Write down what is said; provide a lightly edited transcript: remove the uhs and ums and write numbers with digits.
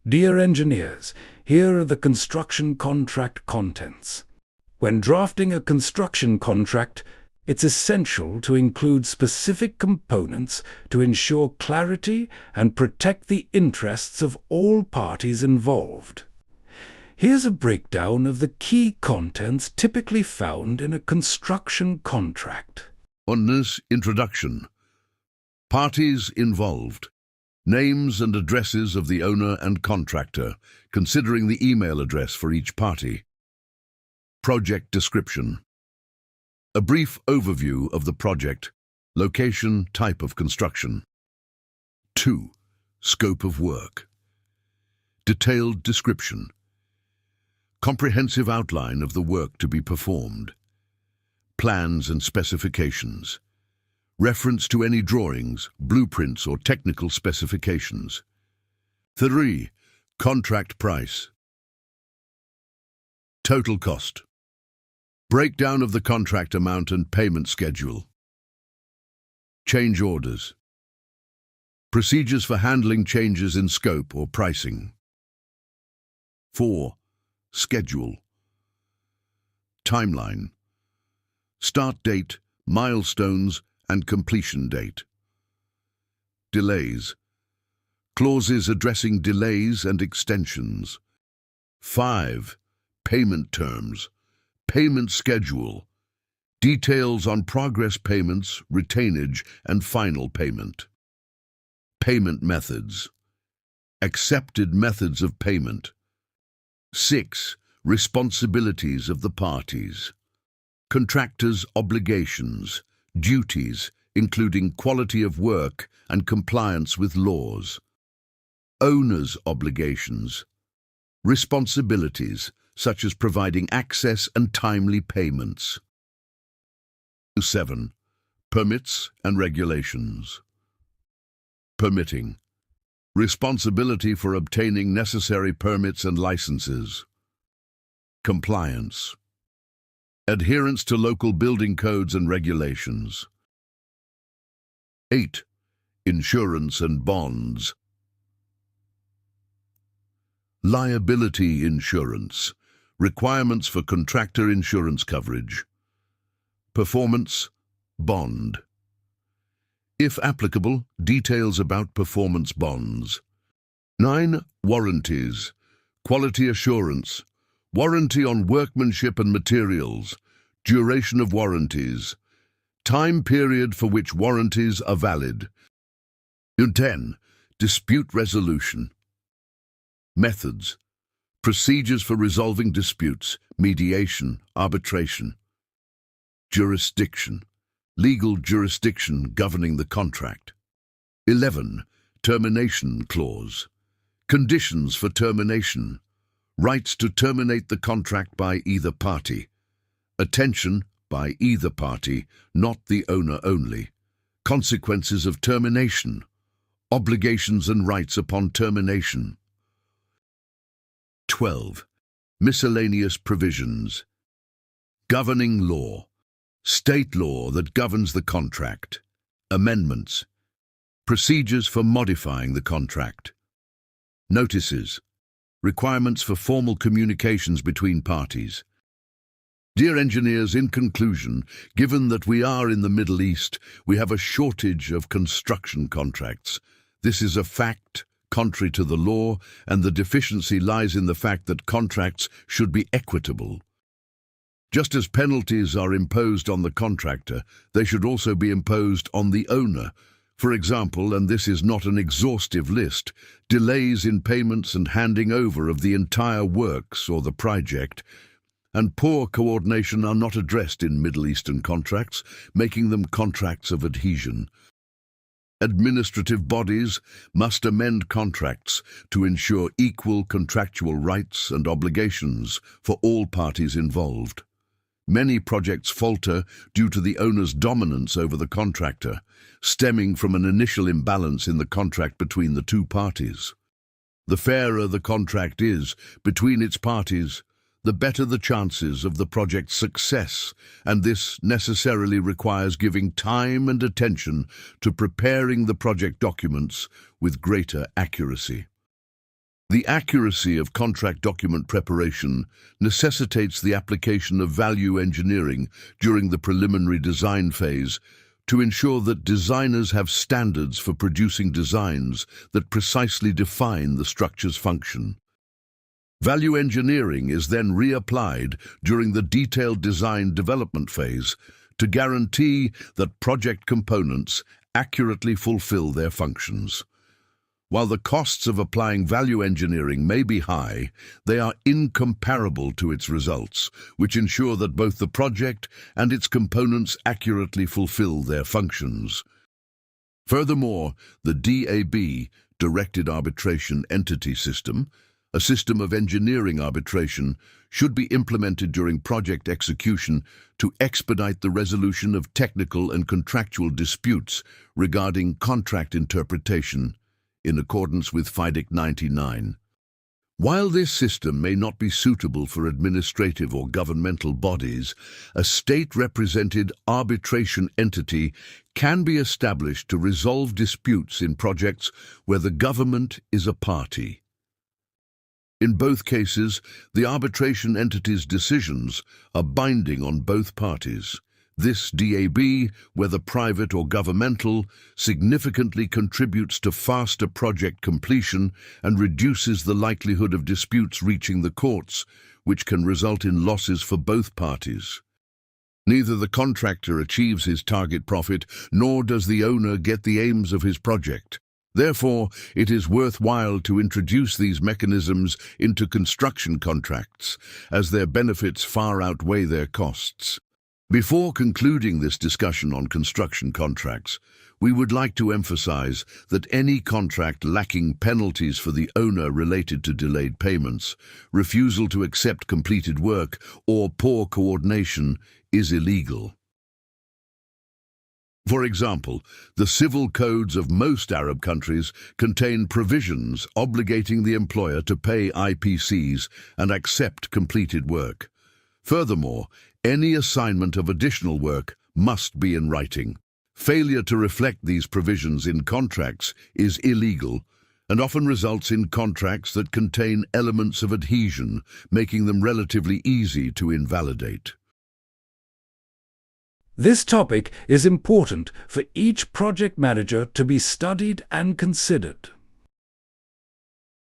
Dear engineers, here are the construction contract contents. When drafting a construction contract, it's essential to include specific components to ensure clarity and protect the interests of all parties involved. Here's a breakdown of the key contents typically found in a construction contract. Owner's introduction. Parties involved. Names and addresses of the owner and contractor, considering the email address for each party. Project description. A brief overview of the project, location, type of construction. 2. Scope of work. Detailed description. Comprehensive outline of the work to be performed. Plans and specifications. Reference to any drawings, blueprints or technical specifications. 3. Contract price. Total cost. Breakdown of the contract amount and payment schedule. Change orders. Procedures for handling changes in scope or pricing. 4. Schedule. Timeline. Start date, milestones, and completion date. Delays. Clauses addressing delays and extensions. 5. Payment terms. Payment schedule. Details on progress payments, retainage, and final payment. Payment methods. Accepted methods of payment. 6. Responsibilities of the parties. Contractors' obligations, duties, including quality of work and compliance with laws. Owners' obligations. Responsibilities, such as providing access and timely payments. 7. Permits and regulations. Permitting. Responsibility for obtaining necessary permits and licenses. Compliance. Adherence to local building codes and regulations. 8. Insurance and bonds. Liability insurance. Requirements for contractor insurance coverage. Performance bond. If applicable, details about performance bonds. 9. Warranties. Quality assurance. Warranty on workmanship and materials. Duration of warranties. Time period for which warranties are valid. 10. Dispute resolution. Methods. Procedures for resolving disputes, mediation, arbitration. Jurisdiction. Legal jurisdiction governing the contract. 11. Termination clause. Conditions for termination. Rights to terminate the contract by either party. Attention by either party, not the owner only. Consequences of termination. Obligations and rights upon termination. 12. Miscellaneous provisions. Governing law. State law that governs the contract. Amendments. Procedures for modifying the contract. Notices. Requirements for formal communications between parties. Dear engineers, in conclusion, given that we are in the Middle East, we have a shortage of construction contracts. This is a fact, contrary to the law, and the deficiency lies in the fact that contracts should be equitable. Just as penalties are imposed on the contractor, they should also be imposed on the owner. For example, and this is not an exhaustive list, delays in payments and handing over of the entire works or the project, and poor coordination are not addressed in Middle Eastern contracts, making them contracts of adhesion. Administrative bodies must amend contracts to ensure equal contractual rights and obligations for all parties involved. Many projects falter due to the owner's dominance over the contractor, stemming from an initial imbalance in the contract between the two parties. The fairer the contract is between its parties, the better the chances of the project's success, and this necessarily requires giving time and attention to preparing the project documents with greater accuracy. The accuracy of contract document preparation necessitates the application of value engineering during the preliminary design phase to ensure that designers have standards for producing designs that precisely define the structure's function. Value engineering is then reapplied during the detailed design development phase to guarantee that project components accurately fulfill their functions. While the costs of applying value engineering may be high, they are incomparable to its results, which ensure that both the project and its components accurately fulfill their functions. Furthermore, the DAB, Directed Arbitration Entity System, a system of engineering arbitration, should be implemented during project execution to expedite the resolution of technical and contractual disputes regarding contract interpretation, in accordance with FIDIC 99. While this system may not be suitable for administrative or governmental bodies, a state-represented arbitration entity can be established to resolve disputes in projects where the government is a party. In both cases, the arbitration entity's decisions are binding on both parties. This DAB, whether private or governmental, significantly contributes to faster project completion and reduces the likelihood of disputes reaching the courts, which can result in losses for both parties. Neither the contractor achieves his target profit, nor does the owner get the aims of his project. Therefore, it is worthwhile to introduce these mechanisms into construction contracts, as their benefits far outweigh their costs. Before concluding this discussion on construction contracts, we would like to emphasize that any contract lacking penalties for the owner related to delayed payments, refusal to accept completed work, or poor coordination is illegal. For example, the civil codes of most Arab countries contain provisions obligating the employer to pay IPCs and accept completed work. Furthermore, any assignment of additional work must be in writing. Failure to reflect these provisions in contracts is illegal and often results in contracts that contain elements of adhesion, making them relatively easy to invalidate. This topic is important for each project manager to be studied and considered.